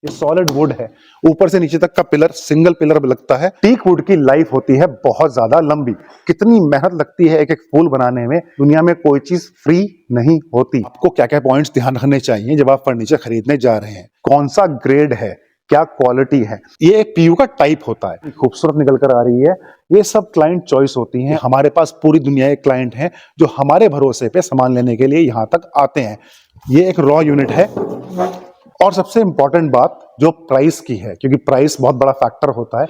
ये solid wood है, ऊपर से नीचे तक का पिलर सिंगल पिलर लगता है। टीक वुड की लाइफ होती है बहुत ज्यादा लंबी। कितनी मेहनत लगती है एक एक फूल बनाने में। दुनिया में कोई चीज फ्री नहीं होती। आपको क्या क्या पॉइंट्स ध्यान रखने चाहिए जब आप फर्नीचर खरीदने जा रहे हैं? कौन सा ग्रेड है, क्या क्वालिटी है, ये एक पीयू का टाइप होता है। खूबसूरत निकल कर आ रही है, ये सब क्लाइंट चॉइस होती हैं। हमारे पास पूरी दुनिया के क्लाइंट हैं जो हमारे भरोसे पे सामान लेने के लिए यहाँ तक आते हैं। ये एक रॉ यूनिट है। और सबसे इंपॉर्टेंट बात जो प्राइस की है, क्योंकि प्राइस बहुत बड़ा फैक्टर होता है।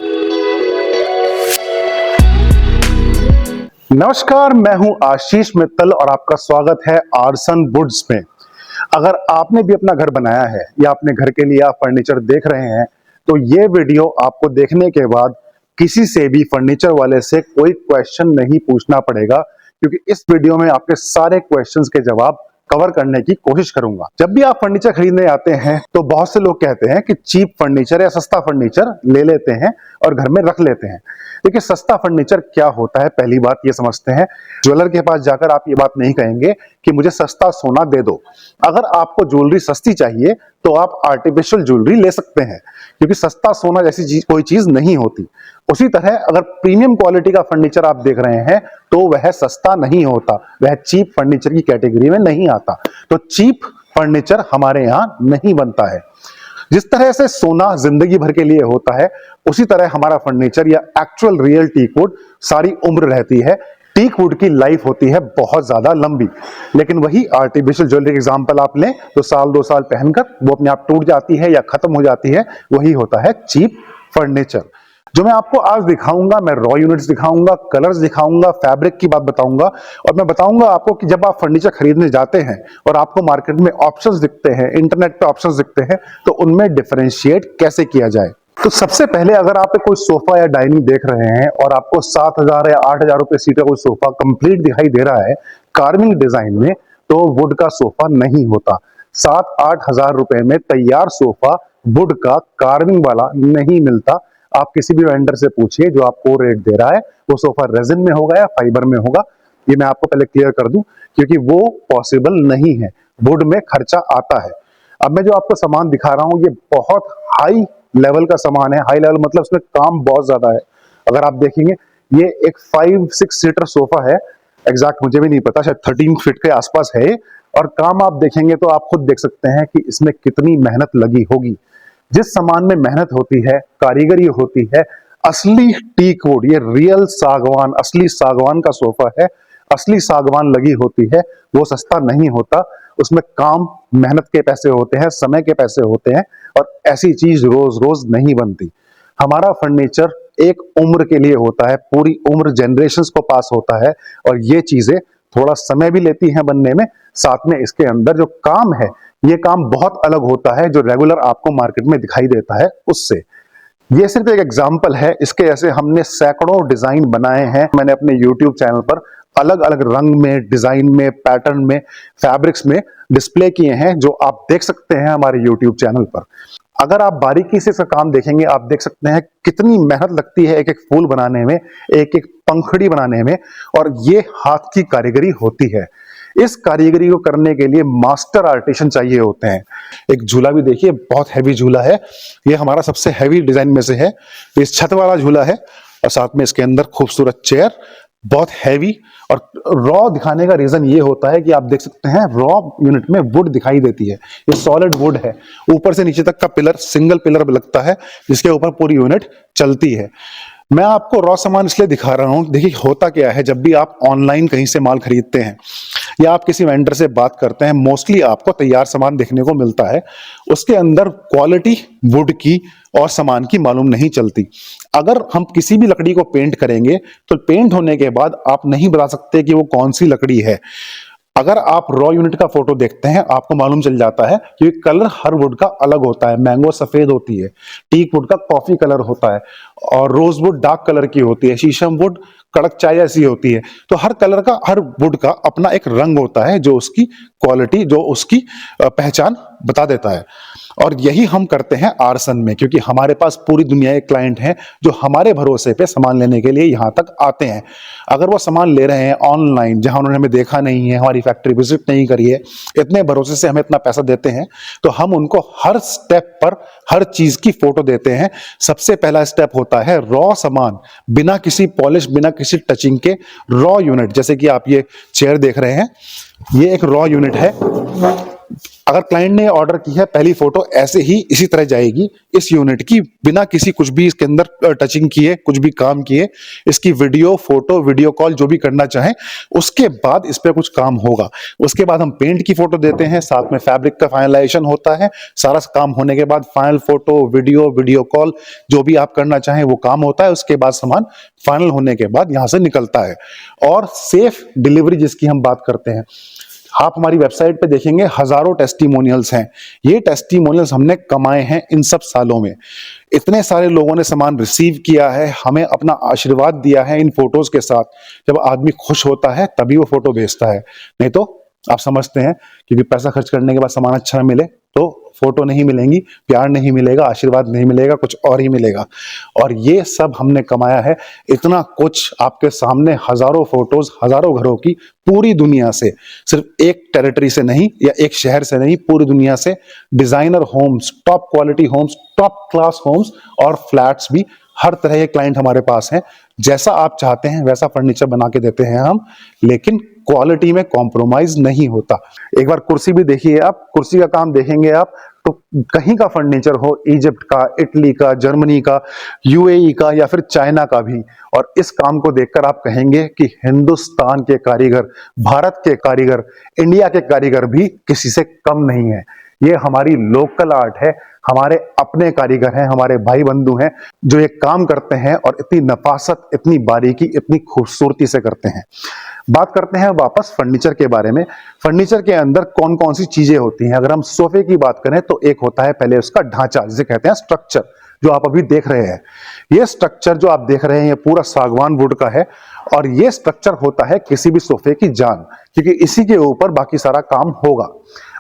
नमस्कार, मैं हूं आशीष मित्तल और आपका स्वागत है आर्सन वुड्स में। अगर आपने भी अपना घर बनाया है या अपने घर के लिए आप फर्नीचर देख रहे हैं तो ये वीडियो आपको देखने के बाद किसी से भी फर्नीचर वाले से कोई क्वेश्चन नहीं पूछना पड़ेगा, क्योंकि इस वीडियो में आपके सारे क्वेश्चंस के जवाब कवर करने की कोशिश करूंगा। जब भी आप फर्नीचर खरीदने आते हैं तो बहुत से लोग कहते हैं कि चीप फर्नीचर या सस्ता फर्नीचर ले लेते हैं और घर में रख लेते हैं। देखिए, सस्ता फर्नीचर क्या होता है, पहली बात ये समझते हैं। ज्वेलर के पास जाकर आप ये बात नहीं कहेंगे कि मुझे सस्ता सोना दे दो। अगर आपको ज्वेलरी सस्ती चाहिए तो आप आर्टिफिशियल ज्वेलरी ले सकते हैं, क्योंकि सस्ता सोना जैसी कोई चीज नहीं होती। उसी तरह अगर प्रीमियम क्वालिटी का फर्नीचर आप देख रहे हैं तो वह सस्ता नहीं होता, वह चीप फर्नीचर की कैटेगरी में नहीं आता। तो चीप फर्नीचर हमारे यहाँ नहीं बनता है। जिस तरह से सोना जिंदगी भर के लिए होता है, उसी तरह हमारा फर्नीचर या एक्चुअल रियल टीक वुड सारी उम्र रहती है। टीक वुड की लाइफ होती है बहुत ज्यादा लंबी, लेकिन वही आर्टिफिशियल ज्वेलरी एग्जांपल आप लें तो साल 2 साल पहनकर वो अपने आप टूट जाती है या खत्म हो जाती है। वही होता है चीप फर्नीचर। जो मैं आपको आज दिखाऊंगा, मैं रॉ यूनिट्स दिखाऊंगा, कलर्स दिखाऊंगा, फैब्रिक की बात बताऊंगा, और मैं बताऊंगा आपको कि जब आप फर्नीचर खरीदने जाते हैं और आपको मार्केट में ऑप्शंस दिखते हैं, इंटरनेट पे ऑप्शंस दिखते हैं, तो उनमें डिफरेंशिएट कैसे किया जाए। तो सबसे पहले अगर आप कोई सोफा या डाइनिंग देख रहे हैं और आपको 7,000 या 8,000 रुपए सीट का कोई सोफा कंप्लीट दिखाई दे रहा है कार्विंग डिजाइन में, तो वुड का सोफा नहीं होता। 7-8 हजार रुपए में तैयार सोफा वुड का कार्विंग वाला नहीं मिलता। आप किसी भी वेंडर से पूछिए जो आपको रेट दे रहा है, वो सोफा रेजिन में होगा या फाइबर में होगा। ये मैं आपको पहले क्लियर कर दूं, क्योंकि वो पॉसिबल नहीं है। वुड में खर्चा आता है। अब मैं जो आपको सामान दिखा रहा हूं, ये बहुत हाई लेवल का सामान है। हाई लेवल मतलब उसमें काम बहुत ज्यादा है। अगर आप देखेंगे, ये एक 5-6 सीटर सोफा है। एग्जैक्ट मुझे भी नहीं पता, शायद 13 फीट के आसपास है। और काम आप देखेंगे तो आप खुद देख सकते हैं कि इसमें कितनी मेहनत लगी होगी। जिस सामान में मेहनत होती है, कारीगरी होती है, असली टीक वुड, ये रियल सागवान, असली सागवान का सोफा है, असली सागवान लगी होती है, वो सस्ता नहीं होता। उसमें काम, मेहनत के पैसे होते हैं, समय के पैसे होते हैं, और ऐसी चीज रोज रोज नहीं बनती। हमारा फर्नीचर एक उम्र के लिए होता है, पूरी उम्र जनरेशंस को पास होता है, और ये चीजें थोड़ा समय भी लेती हैं बनने में। साथ में इसके अंदर जो काम है, ये काम बहुत अलग होता है जो रेगुलर आपको मार्केट में दिखाई देता है उससे। ये सिर्फ एक एग्जांपल है, इसके ऐसे हमने सैकड़ों डिजाइन बनाए हैं। मैंने अपने YouTube चैनल पर अलग अलग रंग में, डिजाइन में, पैटर्न में, फैब्रिक्स में डिस्प्ले किए हैं, जो आप देख सकते हैं हमारे YouTube चैनल पर। अगर आप बारीकी से इसका काम देखेंगे, आप देख सकते हैं कितनी मेहनत लगती है एक एक फूल बनाने में, एक एक पंखड़ी बनाने में, और ये हाथ की कारीगरी होती है। इस कारीगरी को करने के लिए मास्टर आर्टिशन चाहिए होते हैं। एक झूला भी देखिए, बहुत हैवी झूला है। ये हमारा सबसे हैवी डिजाइन में से है। इस छत वाला झूला है, और साथ में इसके अंदर खूबसूरत चेयर, बहुत हैवी। और रॉ दिखाने का रीजन ये होता है कि आप देख सकते हैं रॉ यूनिट में वुड दिखाई देती है। ये सॉलिड वुड है, ऊपर से नीचे तक का पिलर सिंगल पिलर लगता है, जिसके ऊपर पूरी यूनिट चलती है। मैं आपको रॉ सामान इसलिए दिखा रहा हूं, देखिए होता क्या है, जब भी आप ऑनलाइन कहीं से माल खरीदते हैं या आप किसी वेंडर से बात करते हैं, मोस्टली आपको तैयार सामान देखने को मिलता है। उसके अंदर क्वालिटी वुड की और सामान की मालूम नहीं चलती। अगर हम किसी भी लकड़ी को पेंट करेंगे तो पेंट होने के बाद आप नहीं बता सकते कि वो कौन सी लकड़ी है। अगर आप रॉ यूनिट का फोटो देखते हैं, आपको मालूम चल जाता है कि कलर हर वुड का अलग होता है। मैंगो सफेद होती है, टीक वुड का कॉफी कलर होता है, और रोज वुड डार्क कलर की होती है, शीशम वुड कड़क चाय ऐसी होती है। तो हर कलर का, हर वुड का अपना एक रंग होता है जो उसकी क्वालिटी, जो उसकी पहचान बता देता है। और यही हम करते हैं आरसन में, क्योंकि हमारे पास पूरी दुनिया के क्लाइंट हैं जो हमारे भरोसे पे सामान लेने के लिए यहाँ तक आते हैं। अगर वो सामान ले रहे हैं ऑनलाइन, जहाँ उन्होंने हमें देखा नहीं है, हमारी फैक्ट्री विजिट नहीं करी है, इतने भरोसे से हमें इतना पैसा देते हैं, तो हम उनको हर स्टेप पर हर चीज की फोटो देते हैं। सबसे पहला स्टेप होता है रॉ सामान, बिना किसी पॉलिश, बिना किसी टचिंग के रॉ यूनिट। जैसे कि आप ये चेयर देख रहे हैं, ये एक रॉ यूनिट है। अगर क्लाइंट ने ऑर्डर की है, पहली फोटो ऐसे ही इसी तरह जाएगी इस यूनिट की, बिना किसी कुछ भी इसके अंदर टचिंग किए, कुछ भी काम किए। इसकी वीडियो, फोटो, वीडियो कॉल जो भी करना चाहें, उसके बाद इस पे कुछ काम होगा। उसके बाद हम पेंट की फोटो देते हैं, साथ में फैब्रिक का फाइनलाइजेशन होता है। सारा काम होने के बाद फाइनल फोटो, वीडियो कॉल जो भी आप करना चाहें वो काम होता है। उसके बाद सामान फाइनल होने के बाद यहां से निकलता है। और सेफ डिलीवरी जिसकी हम बात करते हैं, आप हमारी वेबसाइट पे देखेंगे हजारों टेस्टिमोनियल्स हैं। ये टेस्टिमोनियल्स हमने कमाए हैं इन सब सालों में। इतने सारे लोगों ने सामान रिसीव किया है, हमें अपना आशीर्वाद दिया है इन फोटोज के साथ। जब आदमी खुश होता है तभी वो फोटो भेजता है, नहीं तो आप समझते हैं क्योंकि पैसा खर्च करने के बाद सामान अच्छा ना मिले तो फोटो नहीं मिलेंगी, प्यार नहीं मिलेगा, आशीर्वाद नहीं मिलेगा, कुछ और ही मिलेगा। और ये सब हमने कमाया है। इतना कुछ आपके सामने, हजारों फोटोज, हजारों घरों की, पूरी दुनिया से, सिर्फ एक टेरिटरी से नहीं या एक शहर से नहीं, पूरी दुनिया से designer homes, top quality homes, top class homes और फ्लैट्स भी, हर तरह के क्लाइंट हमारे पास हैं। जैसा आप चाहते हैं वैसा फर्नीचर बना के देते हैं हम, लेकिन क्वालिटी में कॉम्प्रोमाइज नहीं होता। एक बार कुर्सी भी देखिए आप, कुर्सी का काम देखेंगे आप तो कहीं का फर्नीचर हो, इजिप्ट का, इटली का, जर्मनी का, यूएई का या फिर चाइना का भी, और इस काम को देखकर आप कहेंगे कि हिंदुस्तान के कारीगर, भारत के कारीगर, इंडिया के कारीगर भी किसी से कम नहीं है। ये हमारी लोकल आर्ट है, हमारे अपने कारीगर हैं, हमारे भाई बंधु हैं जो ये काम करते हैं और इतनी नफासत, इतनी बारीकी, इतनी खूबसूरती से करते हैं। बात करते हैं वापस फर्नीचर के बारे में। फर्नीचर के अंदर कौन कौन सी चीजें होती हैं। अगर हम सोफे की बात करें तो एक होता है पहले उसका ढांचा, जिसे कहते हैं स्ट्रक्चर, जो आप अभी देख रहे हैं। ये स्ट्रक्चर जो आप देख रहे हैं ये पूरा सागवान वुड का है, और ये स्ट्रक्चर होता है किसी भी सोफे की जान, क्योंकि इसी के ऊपर बाकी सारा काम होगा।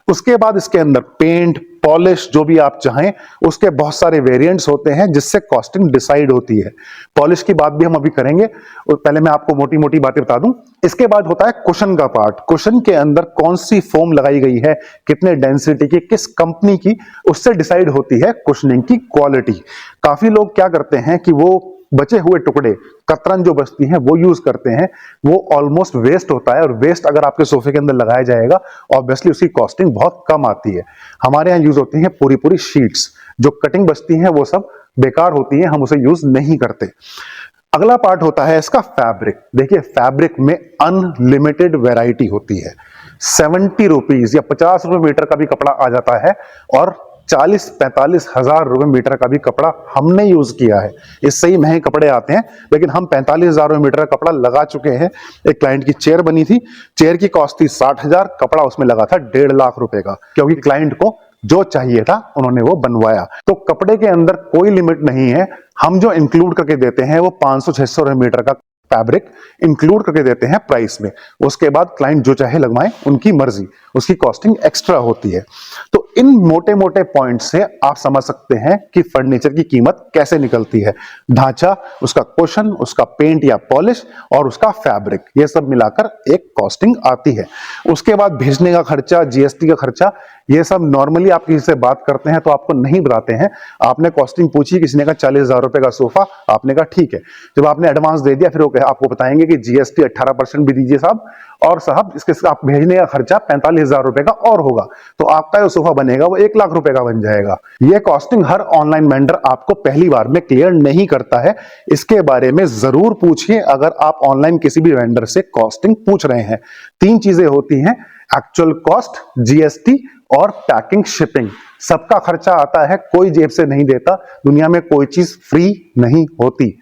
उसके बाद इसके अंदर पेंट, पॉलिश जो भी आप चाहें, उसके बहुत सारे वेरिएंट्स होते हैं जिससे कॉस्टिंग डिसाइड होती है। पॉलिश की बात भी हम अभी करेंगे, और पहले मैं आपको मोटी मोटी बातें बता दूं। इसके बाद होता है कुशन का पार्ट। कुशन के अंदर कौन सी फोम लगाई गई है, कितने डेंसिटी की, किस कंपनी की, उससे डिसाइड होती है कुशनिंग की क्वालिटी। काफी लोग क्या करते हैं कि वो बचे हुए टुकड़े, कतरन जो बचती हैं वो यूज करते हैं, वो ऑलमोस्ट वेस्ट होता है, और वेस्ट अगर आपके सोफे के अंदर लगाया जाएगा ऑब्वियसली उसकी कॉस्टिंग बहुत कम आती है। हमारे यहाँ यूज होती हैं पूरी पूरी शीट्स, जो कटिंग बचती हैं वो सब बेकार होती हैं, हम उसे यूज नहीं करते। अगला पार्ट होता है इसका फैब्रिक। देखिए फैब्रिक में अनलिमिटेड वैरायटी होती है। 70 रुपीज या 50 रुपए मीटर का भी कपड़ा आ जाता है, और 40-45 हजार रुपए मीटर का भी कपड़ा हमने यूज किया है। इससे ही महंगे कपड़े आते हैं, लेकिन हम 45 हजार रुपए मीटर का कपड़ा लगा चुके हैं। एक क्लाइंट की चेयर बनी थी, चेयर की कॉस्ट थी 60,000, कपड़ा उसमें लगा था 1.5 लाख रुपए का, क्योंकि क्लाइंट को जो चाहिए था उन्होंने वो बनवाया। तो कपड़े के अंदर कोई लिमिट नहीं है। हम जो इंक्लूड करके देते हैं वो 500-600 रुपए मीटर का फैब्रिक इंक्लूड करके देते हैं प्राइस में। उसके बाद क्लाइंट जो चाहे लगवाएं, उनकी मर्जी, उसकी कॉस्टिंग एक्स्ट्रा होती है। तो इन मोटे मोटे पॉइंट से आप समझ सकते हैं कि फर्नीचर की कीमत कैसे निकलती है। ढांचा, उसका कुशन, उसका पेंट या पॉलिश और उसका फैब्रिक, ये सब मिलाकर एक कॉस्टिंग आती है। उसके बाद भेजने का खर्चा, जीएसटी का खर्चा, ये सब नॉर्मली आप किसी से बात करते हैं तो आपको नहीं बताते हैं। आपने कॉस्टिंग पूछी, किसी ने कहा 40,000 रुपए का सोफा, आपने कहा ठीक है। जब आपने एडवांस दे दिया, फिर वो आपको बताएंगे कि जीएसटी 18% भी दीजिए साहब, और साहब इसके आप भेजने का खर्चा 45,000 रुपए का और होगा, तो आपका जो सोफा बनेगा वो 1 लाख रुपए का बन जाएगा। ये कॉस्टिंग हर ऑनलाइन वेंडर आपको पहली बार में क्लियर नहीं करता है। इसके बारे में जरूर पूछिए अगर आप ऑनलाइन किसी भी वेंडर से कॉस्टिंग पूछ रहे हैं। 3 चीजें होती हैं, एक्चुअल कॉस्ट, जीएसटी और पैकिंग, शिपिंग। सबका खर्चा आता है, कोई जेब से नहीं देता। दुनिया में कोई चीज फ्री नहीं होती,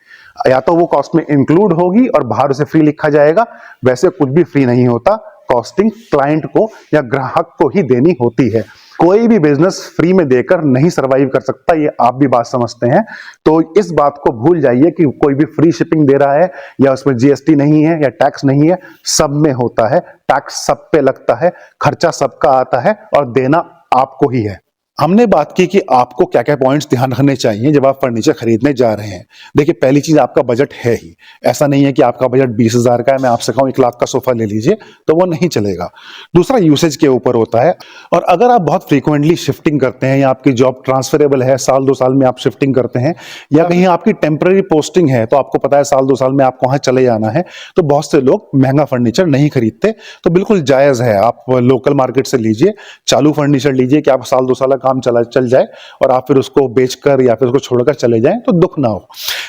या तो वो कॉस्ट में इंक्लूड होगी और बाहर उसे फ्री लिखा जाएगा, वैसे कुछ भी फ्री नहीं होता। कॉस्टिंग क्लाइंट को या ग्राहक को ही देनी होती है। कोई भी बिजनेस फ्री में देकर नहीं सरवाइव कर सकता, ये आप भी बात समझते हैं। तो इस बात को भूल जाइए कि कोई भी फ्री शिपिंग दे रहा है या उसमें जीएसटी नहीं है या टैक्स नहीं है। सब में होता है, टैक्स सब पे लगता है, खर्चा सबका आता है और देना आपको ही है। हमने बात की कि आपको क्या क्या पॉइंट्स ध्यान रखने चाहिए जब आप फर्नीचर खरीदने जा रहे हैं। देखिए, पहली चीज आपका बजट है ही। ऐसा नहीं है कि आपका बजट 20,000 का है, मैं आपसे कहूं 1 लाख का सोफा ले लीजिए, तो वो नहीं चलेगा। दूसरा यूसेज के ऊपर होता है। और अगर आप बहुत फ्रीक्वेंटली शिफ्टिंग करते हैं या आपकी जॉब ट्रांसफरेबल है, साल 2 साल में आप शिफ्टिंग करते हैं, या कहीं आपकी टेम्पररी पोस्टिंग है, तो आपको पता है साल 2 साल में आपको वहां चले जाना है, तो बहुत से लोग महंगा फर्नीचर नहीं खरीदते। तो बिल्कुल जायज है, आप लोकल मार्केट से लीजिए, चालू फर्नीचर लीजिए कि आप साल 2 साल का काम चल जाए और आप फिर उसको बेचकर या फिर उसको छोड़कर चले जाएं तो दुख ना हो।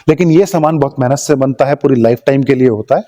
लेकिन ये सामान बहुत मेहनत से बनता है, पूरी लाइफ टाइम के लिए होता है।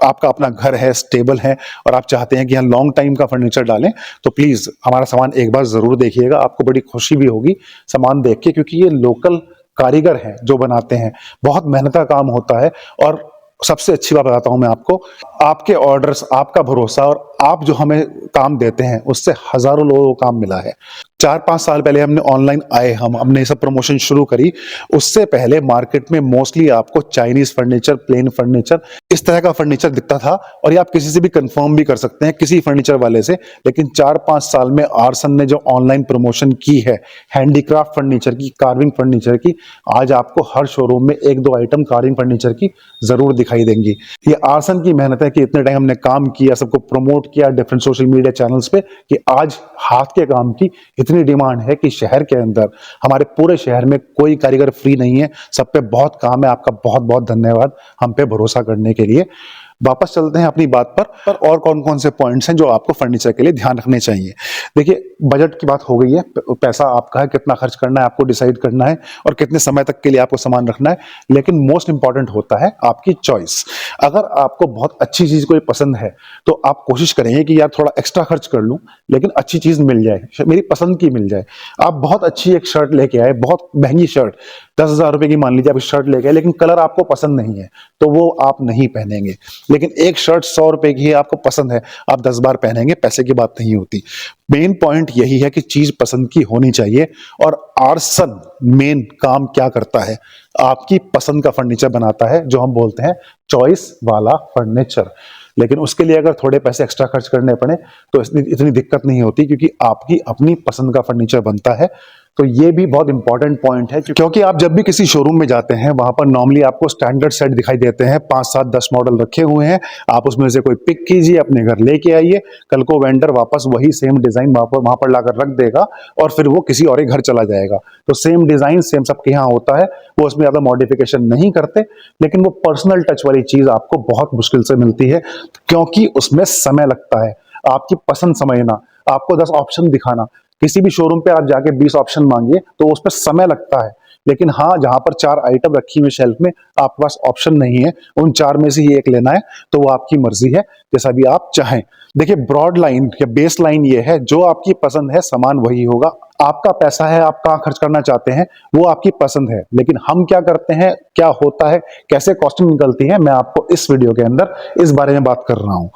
आपका अपना घर है, स्टेबल है और आप चाहते हैं कि यहाँ लॉन्ग टाइम का फर्नीचर डालें, तो प्लीज हमारा सामान एक बार जरूर देखिएगा। आपको बड़ी खुशी भी होगी सामान देख के, क्योंकि ये लोकल कारीगर हैं जो बनाते हैं, बहुत मेहनत का काम होता है। और सबसे अच्छी बात बताता हूं मैं आपको, आपके ऑर्डर्स, आपका भरोसा और आप जो हमें काम देते हैं, उससे हजारों लोगों को काम मिला है। 4-5 साल पहले हमने ऑनलाइन आए, हमने ये सब प्रमोशन शुरू करी। उससे पहले मार्केट में मोस्टली आपको चाइनीज फर्नीचर, प्लेन फर्नीचर, इस तरह का फर्नीचर दिखता था। और ये आप किसी से भी कंफर्म भी कर सकते हैं, किसी फर्नीचर वाले से। लेकिन 4-5 साल में आरसन ने जो ऑनलाइन प्रमोशन की है हैंडीक्राफ्ट फर्नीचर की, कार्विंग फर्नीचर की, आज आपको हर शोरूम में 1-2 आइटम कार्विंग फर्नीचर की जरूर दिखाई देंगी। ये आरसन की मेहनत है कि इतने टाइम हमने काम किया, सबको प्रमोट किया डिफरेंट सोशल मीडिया चैनल्स पे, कि आज हाथ के काम की इतनी डिमांड है कि शहर के अंदर, हमारे पूरे शहर में कोई कारीगर फ्री नहीं है, सब पे बहुत काम है। आपका बहुत बहुत धन्यवाद हम पे भरोसा करने के लिए। वापस चलते हैं अपनी बात पर और कौन कौन से पॉइंट्स हैं जो आपको फर्नीचर के लिए ध्यान रखने चाहिए। देखिए, बजट की बात हो गई है, पैसा आपका है, कितना खर्च करना है आपको डिसाइड करना है और कितने समय तक के लिए आपको सामान रखना है। लेकिन मोस्ट इंपॉर्टेंट होता है आपकी चॉइस। अगर आपको बहुत अच्छी चीज कोई पसंद है तो आप कोशिश करेंगे कि यार थोड़ा एक्स्ट्रा खर्च कर लूं, लेकिन अच्छी चीज मिल जाए, मेरी पसंद की मिल जाए। आप बहुत अच्छी एक शर्ट लेके आए, बहुत महंगी शर्ट, 10,000 रुपए की मान लीजिए आप शर्ट लेके आए, लेकिन कलर आपको पसंद नहीं है, तो वो आप नहीं पहनेंगे। लेकिन एक शर्ट 100 रुपए की है, आपको पसंद है, आप 10 बार पहनेंगे, पैसे की बात नहीं होती। मेन पॉइंट यही है कि चीज पसंद की होनी चाहिए। और आरसन मेन काम क्या करता है, आपकी पसंद का फर्नीचर बनाता है, जो हम बोलते हैं चॉइस वाला फर्नीचर। लेकिन उसके लिए अगर थोड़े पैसे एक्स्ट्रा खर्च करने पड़े तो इतनी दिक्कत नहीं होती, क्योंकि आपकी अपनी पसंद का फर्नीचर बनता है। तो ये भी बहुत इंपॉर्टेंट पॉइंट है, क्योंकि आप जब भी किसी शोरूम में जाते हैं, वहां पर नॉर्मली आपको स्टैंडर्ड सेट दिखाई देते हैं, 5, 7, 10 मॉडल रखे हुए हैं। आप उसमें से कोई पिक कीजिए, अपने घर लेके आइए, कल को वेंडर वापस वही सेम डिजाइन वहां पर लाकर रख देगा और फिर वो किसी और एक घर चला जाएगा। तो सेम डिजाइन सेम सबके यहाँ होता है, वो उसमें ज्यादा मॉडिफिकेशन नहीं करते। लेकिन वो पर्सनल टच वाली चीज आपको बहुत मुश्किल से मिलती है, क्योंकि उसमें समय लगता है आपकी पसंद समझना, आपको 10 ऑप्शन दिखाना। किसी भी शोरूम पे आप जाके 20 ऑप्शन मांगिए तो उस पर समय लगता है। लेकिन हाँ, जहां पर 4 आइटम रखी हुई शेल्फ में, आपके पास ऑप्शन नहीं है, उन 4 में से ही एक लेना है, तो वो आपकी मर्जी है, जैसा भी आप चाहें। देखिए, ब्रॉड लाइन या बेस लाइन ये है, जो आपकी पसंद है सामान वही होगा। आपका पैसा है, आप कहाँ खर्च करना चाहते हैं वो आपकी पसंद है। लेकिन हम क्या करते हैं, क्या होता है, कैसे कॉस्टिंग निकलती है, मैं आपको इस वीडियो के अंदर इस बारे में बात कर रहा हूं।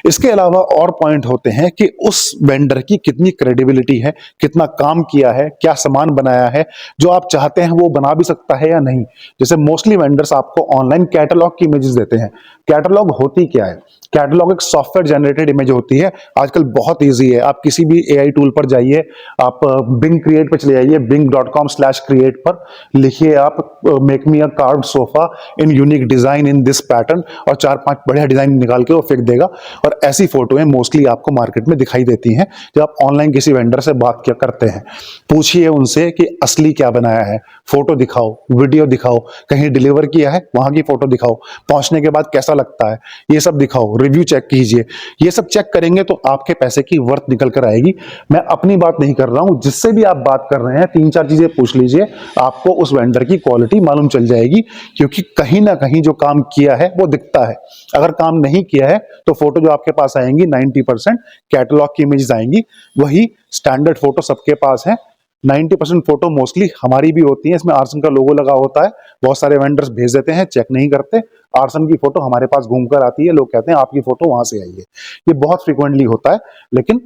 इसके अलावा और पॉइंट होते हैं कि उस वेंडर की कितनी क्रेडिबिलिटी है, कितना काम किया है, क्या सामान बनाया है, जो आप चाहते हैं वो बना भी सकता है या नहीं। जैसे मोस्टली वेंडर्स आपको ऑनलाइन कैटलॉग की इमेजेस देते हैं। कैटलॉग होती क्या है? कैटलॉग एक सॉफ्टवेयर जनरेटेड इमेज होती है। आजकल बहुत इजी है, आप किसी भी एआई टूल पर जाइए, आप बिंग क्रिएट पर चले जाइए, bing.com/create पर लिखिए आप make me a carved sofa in unique design in this pattern, और 4-5 बढ़िया डिजाइन निकाल के वो फेंक देगा। और ऐसी फोटोएं मोस्टली आपको मार्केट में दिखाई देती हैं। जब आप ऑनलाइन किसी वेंडर से बात क्या करते हैं, पूछिए उनसे कि असली क्या बनाया है, फोटो दिखाओ, वीडियो दिखाओ, कहीं डिलीवर किया है वहां की फोटो दिखाओ, पहुंचने के बाद कैसा लगता है ये सब दिखाओ, रिव्यू चेक कीजिए। ये सब चेक करेंगे तो आपके पैसे की वर्थ निकल कर आएगी। मैं अपनी बात नहीं कर रहा हूं, जिससे भी आप बात कर रहे हैं 3-4 चीजें पूछ लीजिए, आपको उस वेंडर की क्वालिटी मालूम चल जाएगी। क्योंकि कहीं ना कहीं जो काम किया है वो दिखता है। अगर काम नहीं किया है तो फोटो जो आपके पास आएंगी 90% कैटलॉग की इमेजेस आएंगी, वही स्टैंडर्ड फोटो सबके पास है। 90% फोटो मोस्टली हमारी भी होती है, इसमें आरसन का लोगो लगा होता है। बहुत सारे वेंडर्स भेज देते हैं, चेक नहीं करते, आरसन की फोटो हमारे पास घूमकर आती है, लोग कहते हैं आपकी फोटो वहां से आई है। ये बहुत फ्रीक्वेंटली होता है। लेकिन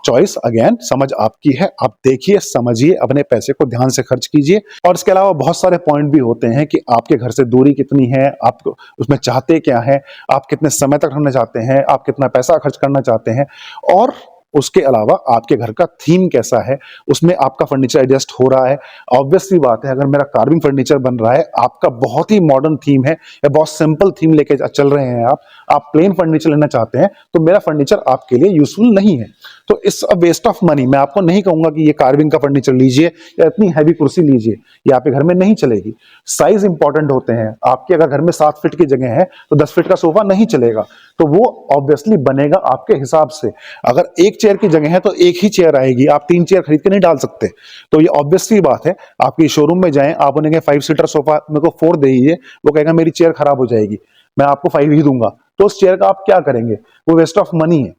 चॉइस अगेन समझ आपकी है, आप देखिए, समझिए, अपने पैसे को ध्यान से खर्च कीजिए। और इसके अलावा बहुत सारे पॉइंट भी होते हैं कि आपके घर से दूरी कितनी है, आप उसमें चाहते क्या है, आप कितने समय तक रहना चाहते हैं, आप कितना पैसा खर्च करना चाहते हैं, और उसके अलावा आपके घर का थीम कैसा है, उसमें आपका फर्नीचर एडजस्ट हो रहा है। ऑब्वियसली बात है, अगर मेरा कार्विंग फर्नीचर बन रहा है, आपका बहुत ही मॉडर्न थीम है या बहुत सिंपल थीम लेके चल रहे हैं आप प्लेन फर्नीचर लेना चाहते हैं, तो मेरा फर्नीचर आपके लिए यूजफुल नहीं है। तो it's a waste of money. मैं आपको नहीं कहूंगा कि ये कार्विंग का फर्नीचर लीजिए या इतनी हैवी कुर्सी लीजिए, ये आपके घर में नहीं चलेगी। साइज इंपॉर्टेंट होते हैं। आपके अगर घर में 7 फीट की जगह है तो 10 फीट का सोफा नहीं चलेगा, तो वो ऑब्वियसली बनेगा आपके हिसाब से। अगर एक चेयर की जगह है तो एक ही चेयर आएगी, आप 3 चेयर खरीद के नहीं डाल सकते। तो ये ऑब्वियसली बात है। आपकी शोरूम में जाएं, आप उन्हें 5 सीटर सोफा मेरे को 4 दीजिए, वो कहेगा मेरी चेयर खराब हो जाएगी, मैं आपको 5 ही दूंगा। तो उस चेयर का आप क्या करेंगे? वो वेस्ट ऑफ मनी है।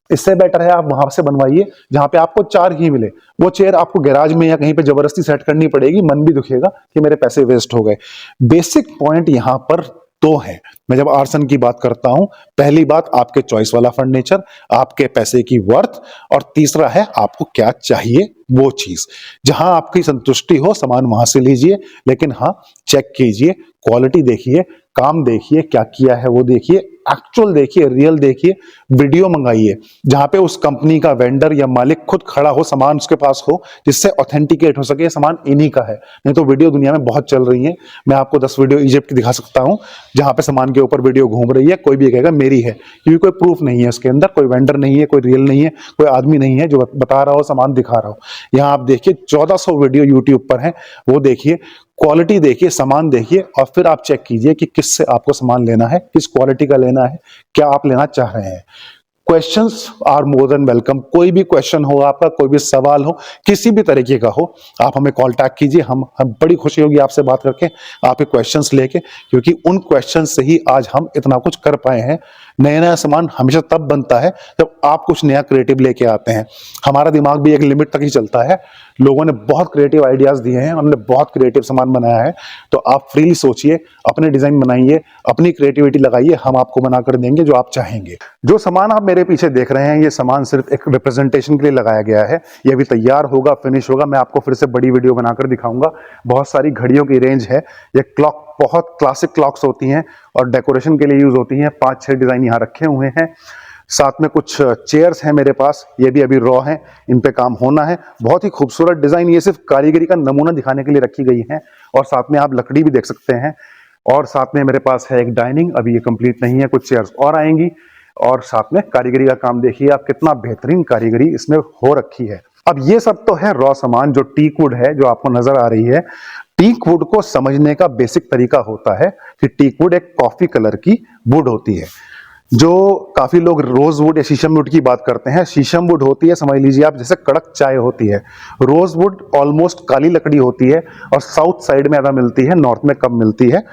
इससे बेटर है आप वहां से बनवाइए जहां पे आपको 4 ही मिले। वो चेयर आपको गैराज में या कहीं पे जबरदस्ती सेट करनी पड़ेगी, मन भी दुखेगा कि मेरे पैसे वेस्ट हो गए। बेसिक पॉइंट यहां पर 2 है। मैं जब आर्सन की बात करता हूं, पहली बात आपके चॉइस वाला फर्नीचर, आपके पैसे की वर्थ, और तीसरा है आपको क्या चाहिए वो चीज। जहां आपकी संतुष्टि हो सामान वहां से लीजिए, लेकिन हाँ, चेक कीजिए, क्वालिटी देखिए, काम देखिए, क्या किया है वो देखिए, एक्चुअल देखिए, रियल देखिए, वीडियो मंगाइए जहां पे उस कंपनी का वेंडर या मालिक खुद खड़ा हो, सामान उसके पास हो, जिससे ऑथेंटिकेट हो सके सामान इन्हीं का है। नहीं तो वीडियो दुनिया में बहुत चल रही है। मैं आपको 10 वीडियो इजिप्ट की दिखा सकता हूं जहां पे सामान के ऊपर वीडियो घूम रही है, कोई भी कहेगा मेरी है, क्योंकि कोई प्रूफ नहीं है उसके अंदर, कोई वेंडर नहीं है, कोई रियल नहीं है, कोई आदमी नहीं है जो बता रहा हो, सामान दिखा रहा हो। यहाँ आप देखिए 1400 वीडियो यूट्यूब पर है, वो देखिए, क्वालिटी देखिए, सामान देखिए, और फिर आप चेक कीजिए कि किससे आपको सामान लेना है, किस क्वालिटी का लेना है, क्या आप लेना चाह रहे हैं। Questions are more than welcome. कोई भी क्वेश्चन हो आपका, कोई भी सवाल हो, किसी भी तरीके का हो, आप हमें कॉन्टैक्ट कीजिए। हम बड़ी खुशी होगी आपसे बात करके, आपके क्वेश्चंस लेके, क्योंकि उन क्वेश्चंस से ही आज हम इतना कुछ कर पाए हैं। नया नया सामान हमेशा तब बनता है जब आप कुछ नया क्रिएटिव लेके आते हैं। हमारा दिमाग भी एक लिमिट तक ही चलता है। लोगों ने बहुत क्रिएटिव आइडियाज दिए हैं, हमने बहुत क्रिएटिव सामान बनाया है। तो आप फ्रीली सोचिए, अपने डिजाइन बनाइए, अपनी क्रिएटिविटी लगाइए, हम आपको बना कर देंगे जो आप चाहेंगे। जो सामान आप मेरे पीछे देख रहे हैं, ये सामान सिर्फ एक रिप्रेजेंटेशन के लिए लगाया गया है। ये अभी तैयार होगा, फिनिश होगा, मैं आपको फिर से बड़ी वीडियो बनाकर दिखाऊंगा। बहुत सारी घड़ियों की रेंज है। ये क्लॉक बहुत क्लासिक क्लॉक्स होती हैं और डेकोरेशन के लिए यूज होती हैं। 5-6 डिजाइन यहाँ रखे हुए हैं। साथ में कुछ चेयर्स हैं मेरे पास, ये भी अभी रॉ हैं, इन पे काम होना है। बहुत ही खूबसूरत डिजाइन, ये सिर्फ कारीगरी का नमूना दिखाने के लिए रखी गई है। और साथ में आप लकड़ी भी देख सकते हैं। और साथ में मेरे पास है एक डाइनिंग, अभी ये कंप्लीट नहीं है, कुछ चेयर्स और आएंगी। और साथ में कारीगरी का काम देखिए आप, कितना बेहतरीन कारीगरी इसमें हो रखी है। अब ये सब तो है रॉ सामान, जो टीक वुड है जो आपको नजर आ रही है। टीक वुड को समझने का बेसिक तरीका होता है कि टीक वुड एक कॉफी कलर की वुड होती है। जो काफी लोग रोज वुड या शीशम वुड की बात करते हैं, शीशम वुड होती है, समझ लीजिए आप, जैसे कड़क चाय होती है। रोज वुड ऑलमोस्ट काली लकड़ी होती है और साउथ साइड में ज्यादा मिलती है, नॉर्थ में कम मिलती है।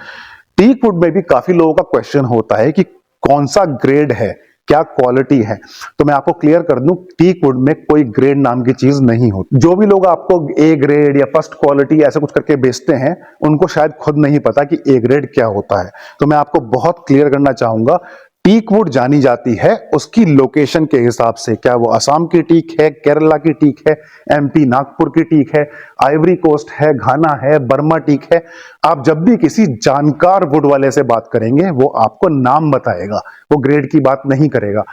टीक वुड में भी काफी लोगों का क्वेश्चन होता है कि कौन सा ग्रेड है, क्या क्वालिटी है। तो मैं आपको क्लियर कर दूं, टीक वुड में कोई ग्रेड नाम की चीज नहीं होती। जो भी लोग आपको ए ग्रेड या फर्स्ट क्वालिटी ऐसा कुछ करके बेचते हैं, उनको शायद खुद नहीं पता कि ए ग्रेड क्या होता है। तो मैं आपको बहुत क्लियर करना चाहूंगा, टीक वुड जानी जाती है उसकी लोकेशन के हिसाब से। क्या वो असम की टीक है, केरला की टीक है, एमपी नागपुर की टीक है, आइवरी कोस्ट है, घाना है, बर्मा टीक है। आप जब भी किसी जानकार वुड वाले से बात करेंगे, वो आपको नाम बताएगा, वो ग्रेड की बात नहीं करेगा।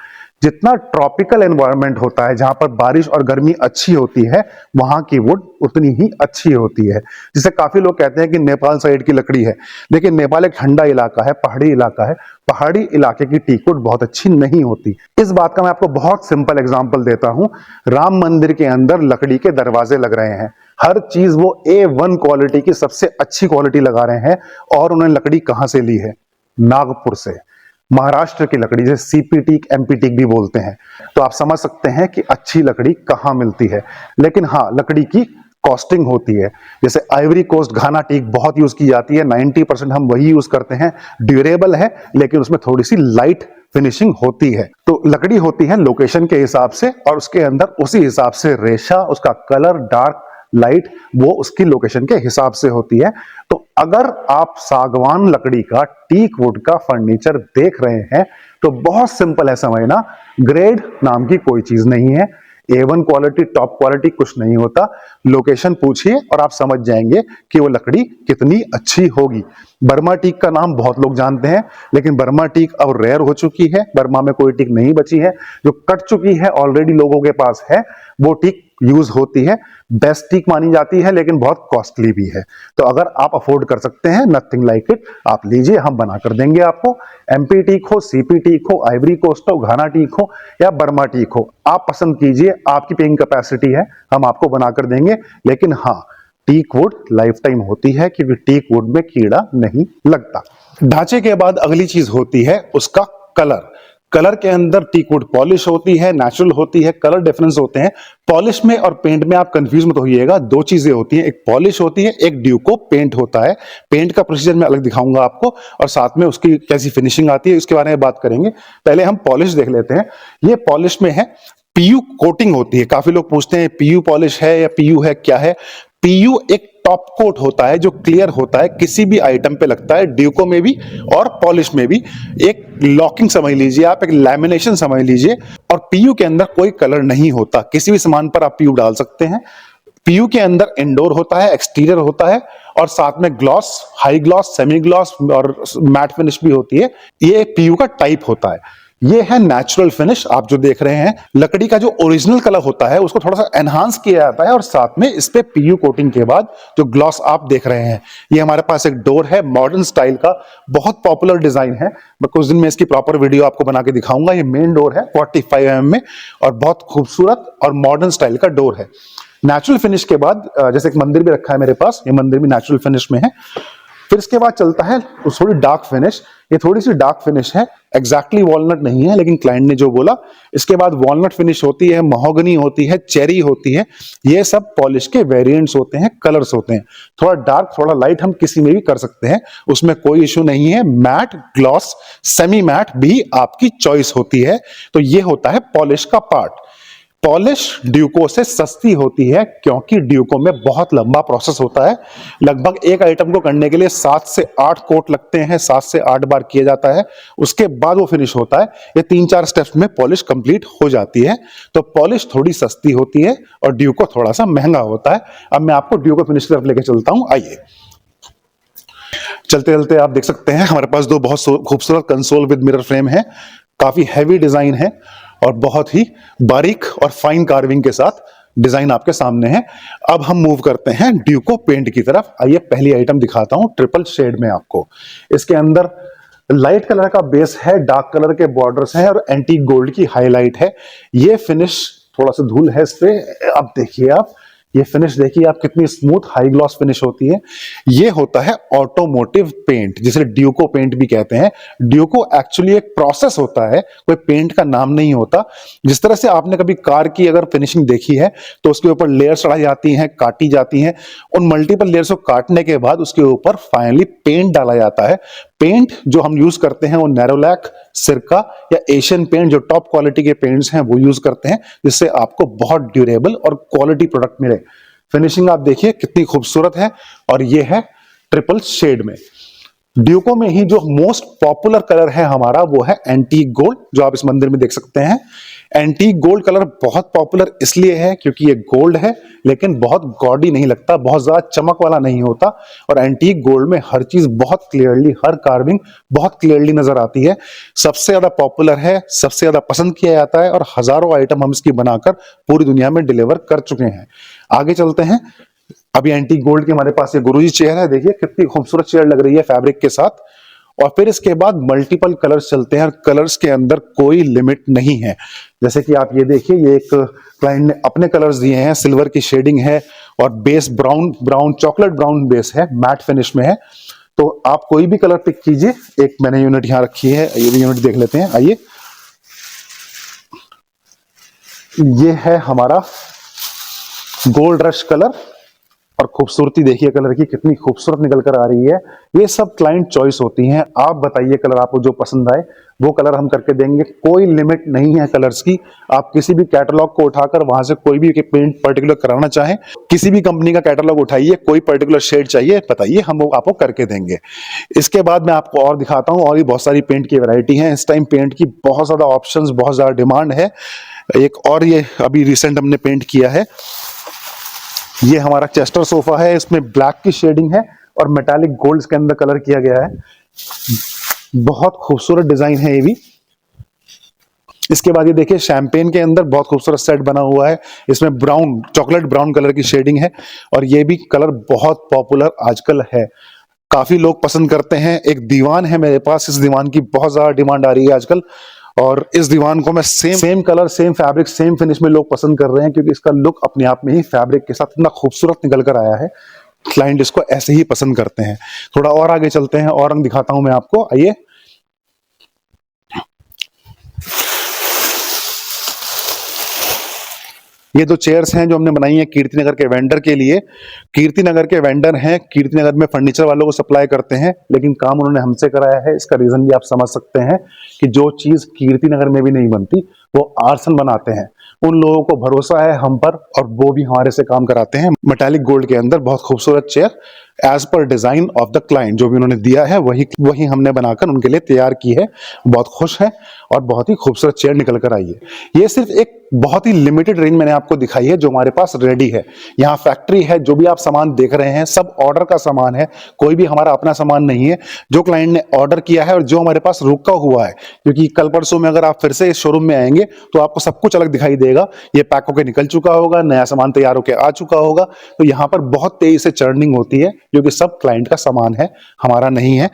जितना ट्रॉपिकल एनवायरनमेंट होता है, जहां पर बारिश और गर्मी अच्छी होती है, वहां की वुड उतनी ही अच्छी होती है। जिसे काफी लोग कहते हैं कि नेपाल साइड की लकड़ी है, लेकिन नेपाल एक ठंडा इलाका है, पहाड़ी इलाका है। पहाड़ी इलाके की टीक वुड बहुत अच्छी नहीं होती। इस बात का मैं आपको बहुत सिंपल एग्जांपल देता हूं। राम मंदिर के अंदर लकड़ी के दरवाजे लग रहे हैं, हर चीज वो A1 क्वालिटी की सबसे अच्छी क्वालिटी लगा रहे हैं। और उन्होंने लकड़ी कहां से ली है? नागपुर से, महाराष्ट्र की लकड़ी, जिसे सीपी टीक, एमपी टीक भी बोलते हैं। तो आप समझ सकते हैं कि अच्छी लकड़ी कहां मिलती है। लेकिन हाँ, लकड़ी की कॉस्टिंग होती है। जैसे आइवरी कोस्ट घाना टीक बहुत यूज की जाती है, 90% हम वही यूज करते हैं। ड्यूरेबल है, लेकिन उसमें थोड़ी सी लाइट फिनिशिंग होती है। तो लकड़ी होती है लोकेशन के हिसाब से, और उसके अंदर उसी हिसाब से रेशा, उसका कलर, डार्क लाइट, वो उसकी लोकेशन के हिसाब से होती है। तो अगर आप सागवान लकड़ी का, टीक वुड का फर्नीचर देख रहे हैं, तो बहुत सिंपल है समझना, ग्रेड नाम की कोई चीज नहीं है। A1 क्वालिटी, टॉप क्वालिटी कुछ नहीं होता। लोकेशन पूछिए और आप समझ जाएंगे कि वो लकड़ी कितनी अच्छी होगी। बर्मा टीक का नाम बहुत लोग जानते हैं, लेकिन बर्मा टीक अब रेयर हो चुकी है। बर्मा में कोई टीक नहीं बची है। जो कट चुकी है ऑलरेडी लोगों के पास है, वो टीक यूज होती है। बेस्ट टीक मानी जाती है, लेकिन बहुत कॉस्टली भी है। तो अगर आप अफोर्ड कर सकते हैं, नथिंग लाइक इट, आप लीजिए, हम बना कर देंगे आपको। एमपी टीक हो, सीपी टीक हो, आइवरी कोस्ट हो, घाना टीक हो या बर्मा टीक हो, आप पसंद कीजिए, आपकी पेइंग कैपेसिटी है, हम आपको बना कर देंगे। लेकिन हाँ, टीक वुड लाइफ टाइम होती है, क्योंकि टीक वुड में कीड़ा नहीं लगता। ढांचे के बाद अगली चीज होती है उसका कलर। कलर के अंदर टीक वुड पॉलिश होती है, नेचुरल होती है, कलर डिफरेंस होते हैं। पॉलिश में और पेंट में आप कंफ्यूज मत होइएगा, दो चीजें होती हैं, एक पॉलिश होती है, एक ड्यूको पेंट होता है। पेंट का प्रोसीजर मैं अलग दिखाऊंगा आपको, और साथ में उसकी कैसी फिनिशिंग आती है उसके बारे में बात करेंगे। पहले हम पॉलिश देख लेते हैं। ये पॉलिश में है, पीयू कोटिंग होती है। काफी लोग पूछते हैं पीयू पॉलिश है या पीयू है, क्या है? पीयू एक टॉप कोट होता है जो क्लियर होता है, किसी भी आइटम पे लगता है, ड्यूको में भी और पॉलिश में भी। एक लॉकिंग समझ लीजिए आप, एक लैमिनेशन समझ लीजिए। और पीयू के अंदर कोई कलर नहीं होता, किसी भी सामान पर आप पीयू डाल सकते हैं। पीयू के अंदर इंडोर होता है, एक्सटीरियर होता है, और साथ में gloss, high gloss, semi gloss और मैट फिनिश भी होती है। ये एक पीयू का टाइप होता है। ये है नेचुरल फिनिश, आप जो देख रहे हैं। लकड़ी का जो ओरिजिनल कलर होता है उसको थोड़ा सा एनहांस किया जाता है, और साथ में इस पे पीयू कोटिंग के बाद जो ग्लॉस आप देख रहे हैं। ये हमारे पास एक डोर है, मॉडर्न स्टाइल का, बहुत पॉपुलर डिजाइन है। मैं कुछ दिन में इसकी प्रॉपर वीडियो आपको बना के दिखाऊंगा। ये मेन डोर है 45 mm में, और बहुत खूबसूरत और मॉडर्न स्टाइल का डोर है। नेचुरल फिनिश के बाद जैसे एक मंदिर भी रखा है मेरे पास, ये मंदिर भी नेचुरल फिनिश में है। फिर इसके बाद चलता है थोड़ी डार्क फिनिश। ये थोड़ी सी डार्क फिनिश है, एग्जैक्टली वॉलनट नहीं है, लेकिन क्लाइंट ने जो बोला। इसके बाद वॉलनट फिनिश होती है, महोगनी होती है, चेरी होती है। ये सब पॉलिश के वेरिएंट्स होते हैं, कलर्स होते हैं। थोड़ा डार्क, थोड़ा लाइट हम किसी में भी कर सकते हैं, उसमें कोई इश्यू नहीं है। मैट, ग्लॉस, सेमी मैट भी आपकी चॉइस होती है। तो ये होता है पॉलिश का पार्ट। पॉलिश ड्यूको से सस्ती होती है, क्योंकि ड्यूको में बहुत लंबा प्रोसेस होता है। लगभग एक आइटम को करने के लिए 7 से 8 कोट लगते हैं, 7 से 8 बार किया जाता है, उसके बाद वो फिनिश होता है। ये 3-4 स्टेप्स में पॉलिश कंप्लीट हो जाती है। तो पॉलिश थोड़ी सस्ती होती है और ड्यूको थोड़ा सा महंगा होता है। अब मैं आपको ड्यूको फिनिश की तरफ लेके चलता हूं, आइए। चलते चलते आप देख सकते हैं हमारे पास दो बहुत खूबसूरत कंसोल विद मिरर फ्रेम है। काफी हैवी डिजाइन है और बहुत ही बारीक और फाइन कार्विंग के साथ डिजाइन आपके सामने है। अब हम मूव करते हैं ड्यूको पेंट की तरफ। आइए पहली आइटम दिखाता हूं, ट्रिपल शेड में आपको। इसके अंदर लाइट कलर का बेस है, डार्क कलर के बॉर्डर्स हैं और एंटीक गोल्ड की हाईलाइट है। ये फिनिश, थोड़ा सा धूल है इस पे, अब देखिए आप, ये फिनिश देखिए आप, कितनी स्मूथ हाई ग्लॉस फिनिश होती है। ये होता है ऑटोमोटिव पेंट, जिसे ड्यूको पेंट भी कहते हैं। ड्यूको एक्चुअली एक प्रोसेस होता है, कोई पेंट का नाम नहीं होता। जिस तरह से आपने कभी कार की अगर फिनिशिंग देखी है तो उसके ऊपर लेयर्स चढ़ाई जाती हैं, काटी जाती हैं। उन मल्टीपल लेयर्स को काटने के बाद उसके ऊपर फाइनली पेंट डाला जाता है। पेंट जो हम यूज करते हैं वो नैरोलैक, सिरका या एशियन पेंट, जो टॉप क्वालिटी के पेंट्स हैं, वो यूज करते हैं, जिससे आपको बहुत ड्यूरेबल और क्वालिटी प्रोडक्ट मिले। फिनिशिंग आप देखिए कितनी खूबसूरत है, और ये है ट्रिपल शेड में। ड्यूको में ही जो मोस्ट पॉपुलर कलर है हमारा, वो है एंटीक गोल्ड, जो आप इस मंदिर में देख सकते हैं। एंटीक गोल्ड कलर बहुत पॉपुलर इसलिए है क्योंकि ये गोल्ड है, लेकिन बहुत गॉडी नहीं लगता, बहुत ज्यादा चमक वाला नहीं होता। और एंटीक गोल्ड में हर चीज बहुत क्लियरली, हर कार्विंग बहुत क्लियरली नजर आती है। सबसे ज्यादा पॉपुलर है, सबसे ज्यादा पसंद किया जाता है, और हजारों आइटम हम इसकी बनाकर पूरी दुनिया में डिलीवर कर चुके हैं। आगे चलते हैं। अभी एंटीक गोल्ड की हमारे पास ये गुरुजी चेयर है, देखिए कितनी खूबसूरत चेयर लग रही है फैब्रिक के साथ। और फिर इसके बाद मल्टीपल कलर्स चलते हैं, और कलर्स के अंदर कोई लिमिट नहीं है। जैसे कि आप ये देखिए, ये एक क्लाइंट ने अपने कलर्स दिए हैं, सिल्वर की शेडिंग है और base brown chocolate brown base है, मैट फिनिश में है। तो आप कोई भी कलर पिक कीजिए। एक मैंने यूनिट यहां रखी है, ये भी यूनिट देख लेते हैं, आइए। ये है हमारा गोल्ड रश कलर, और खूबसूरती देखिए कलर की कितनी खूबसूरत निकल कर आ रही है। ये सब क्लाइंट चॉइस होती हैं। आप बताइए कलर आपको जो पसंद आए वो कलर हम करके देंगे। कोई लिमिट नहीं है कलर्स की। आप किसी भी कैटलॉग को उठाकर वहां से कोई भी पेंट पर्टिकुलर कराना चाहें, किसी भी कंपनी का कैटलॉग उठाइए, कोई पर्टिकुलर शेड चाहिए बताइए, हम वो आपको करके देंगे। इसके बाद मैं आपको और दिखाता हूँ, और भी बहुत सारी पेंट की वैरायटी है। इस टाइम पेंट की बहुत ज्यादा ऑप्शंस, बहुत ज्यादा डिमांड है। एक और ये अभी रिसेंट हमने पेंट किया है, ये हमारा चेस्टर सोफा है, इसमें ब्लैक की शेडिंग है और मेटालिक गोल्ड के अंदर कलर किया गया है। बहुत खूबसूरत डिजाइन है ये भी। इसके बाद ये देखिए शैंपेन के अंदर बहुत खूबसूरत सेट बना हुआ है, इसमें ब्राउन, चॉकलेट ब्राउन कलर की शेडिंग है और ये भी कलर बहुत पॉपुलर आजकल है, काफी लोग पसंद करते हैं। एक दीवान है मेरे पास, इस दीवान की बहुत ज्यादा डिमांड आ रही है आजकल और इस दीवान को मैं same colour, same fabric, same finish में लोग पसंद कर रहे हैं क्योंकि इसका लुक अपने आप में ही फैब्रिक के साथ इतना खूबसूरत निकल कर आया है। क्लाइंट इसको ऐसे ही पसंद करते हैं। थोड़ा और आगे चलते हैं और रंग दिखाता हूं मैं आपको, आइए। ये दो चेयर्स हैं जो हमने बनाई हैं कीर्तिनगर के वेंडर के लिए। कीर्तिनगर के वेंडर हैं, कीर्तिनगर में फर्नीचर वालों को सप्लाई करते हैं, लेकिन काम उन्होंने हमसे कराया है। इसका रीजन भी आप समझ सकते हैं कि जो चीज कीर्तिनगर में भी नहीं बनती वो आर्सन बनाते हैं। उन लोगों को भरोसा है हम पर और वो भी हमारे से काम कराते हैं। मेटालिक गोल्ड के अंदर बहुत खूबसूरत chair as per design of the client, जो भी उन्होंने दिया है वही हमने बनाकर उनके लिए तैयार की है। बहुत खुश है और बहुत ही खूबसूरत चेयर निकल कर आई है। ये सिर्फ एक बहुत ही लिमिटेड रेंज मैंने आपको दिखाई है जो हमारे पास रेडी है। यहाँ फैक्ट्री है, जो भी आप सामान देख रहे हैं सब ऑर्डर का सामान है, कोई भी हमारा अपना सामान नहीं है। जो क्लाइंट ने ऑर्डर किया है और जो हमारे पास रुका हुआ है, क्योंकि कल परसों में अगर आप फिर से इस शोरूम में आएंगे तो आपको सब कुछ अलग दिखाई देगा। ये पैक होकर निकल चुका होगा, नया सामान तैयार होकर आ चुका होगा। तो यहाँ पर बहुत तेजी से चर्निंग होती है, जो कि सब क्लाइंट का सामान है, हमारा नहीं है।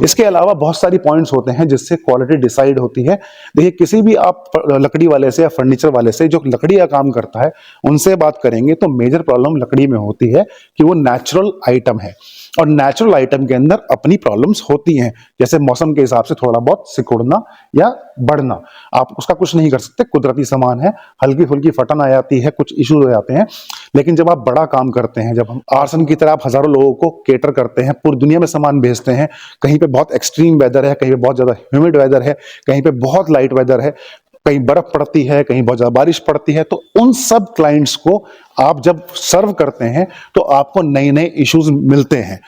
इसके अलावा बहुत सारी पॉइंट्स होते हैं जिससे क्वालिटी डिसाइड होती है। देखिए, किसी भी आप लकड़ी वाले से या फर्नीचर वाले से जो लकड़ी का काम करता है उनसे बात करेंगे तो मेजर प्रॉब्लम लकड़ी में होती है कि वो नेचुरल आइटम है और नेचुरल आइटम के अंदर अपनी प्रॉब्लम्स होती हैं, जैसे मौसम के हिसाब से थोड़ा बहुत सिकुड़ना या बढ़ना, आप उसका कुछ नहीं कर सकते, कुदरती सामान है। हल्की फुल्की फटन आ जाती है, कुछ इश्यूज हो जाते हैं। लेकिन जब आप बड़ा काम करते हैं, जब हम आर्सन की तरह आप हजारों लोगों को केटर करते हैं, पूरी दुनिया में सामान भेजते हैं, कहीं पे बहुत एक्सट्रीम वेदर है, कहीं पे बहुत ज्यादा ह्यूमिड वेदर है, कहीं पे बहुत लाइट वेदर है, कहीं बर्फ पड़ती है, कहीं बहुत ज्यादा बारिश पड़ती है, तो उन सब क्लाइंट्स को आप जब सर्व करते हैं तो आपको नए नए इश्यूज मिलते हैं।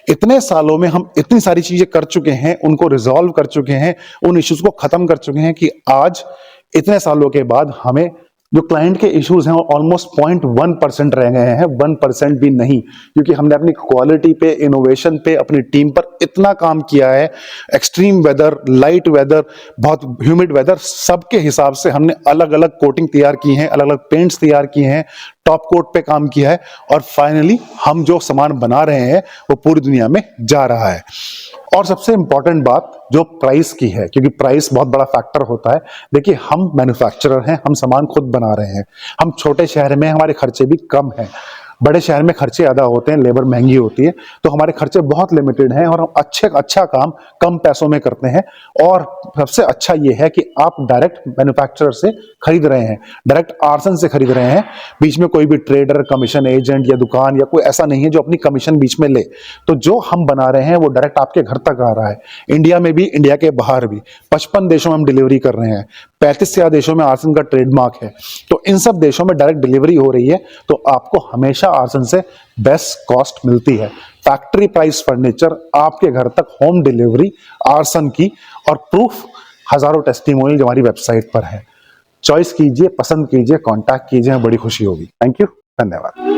इतने सालों में हम इतनी सारी चीजें कर चुके हैं, उनको रिजॉल्व कर चुके हैं, उन इश्यूज को खत्म कर चुके हैं कि आज इतने सालों के बाद हमें जो क्लाइंट के इश्यूज हैं वो ऑलमोस्ट 0.1% रह गए हैं, 1% भी नहीं, क्योंकि हमने अपनी क्वालिटी पे, इनोवेशन पे, अपनी टीम पर इतना काम किया है। एक्सट्रीम वेदर, लाइट वेदर, बहुत ह्यूमिड वेदर, सबके हिसाब से हमने अलग अलग कोटिंग तैयार की है, अलग अलग पेंट्स तैयार किए हैं, टॉप कोट पे काम किया है और फाइनली हम जो सामान बना रहे हैं वो पूरी दुनिया में जा रहा है। और सबसे इंपॉर्टेंट बात जो प्राइस की है, क्योंकि प्राइस बहुत बड़ा फैक्टर होता है। देखिए, हम मैन्युफैक्चरर हैं, हम सामान खुद बना रहे हैं। हम छोटे शहर में, हमारे खर्चे भी कम हैं। बड़े शहर में खर्चे ज्यादा होते हैं, लेबर महंगी होती है, तो हमारे खर्चे बहुत लिमिटेड हैं और हम अच्छा काम कम पैसों में करते हैं। और सबसे अच्छा ये है कि आप डायरेक्ट मैन्युफैक्चरर से खरीद रहे हैं, डायरेक्ट आर्सन से खरीद रहे हैं। बीच में कोई भी ट्रेडर, कमीशन एजेंट या दुकान या कोई ऐसा नहीं है जो अपनी कमीशन बीच में ले। तो जो हम बना रहे हैं वो डायरेक्ट आपके घर तक आ रहा है, इंडिया में भी, इंडिया के बाहर भी। 55 देशों में हम डिलीवरी कर रहे हैं, 35 से ज्यादा देशों में आर्सन का ट्रेडमार्क है। तो इन सब देशों में डायरेक्ट डिलीवरी हो रही है, तो आपको हमेशा आर्सन से बेस्ट कॉस्ट मिलती है। फैक्ट्री प्राइस फर्नीचर आपके घर तक होम डिलीवरी आर्सन की, और प्रूफ हजारों टेस्टिमोनियल जो हमारी वेबसाइट पर है। चॉइस कीजिए, पसंद कीजिए, कांटेक्ट कीजिए, बड़ी खुशी होगी। थैंक यू, धन्यवाद।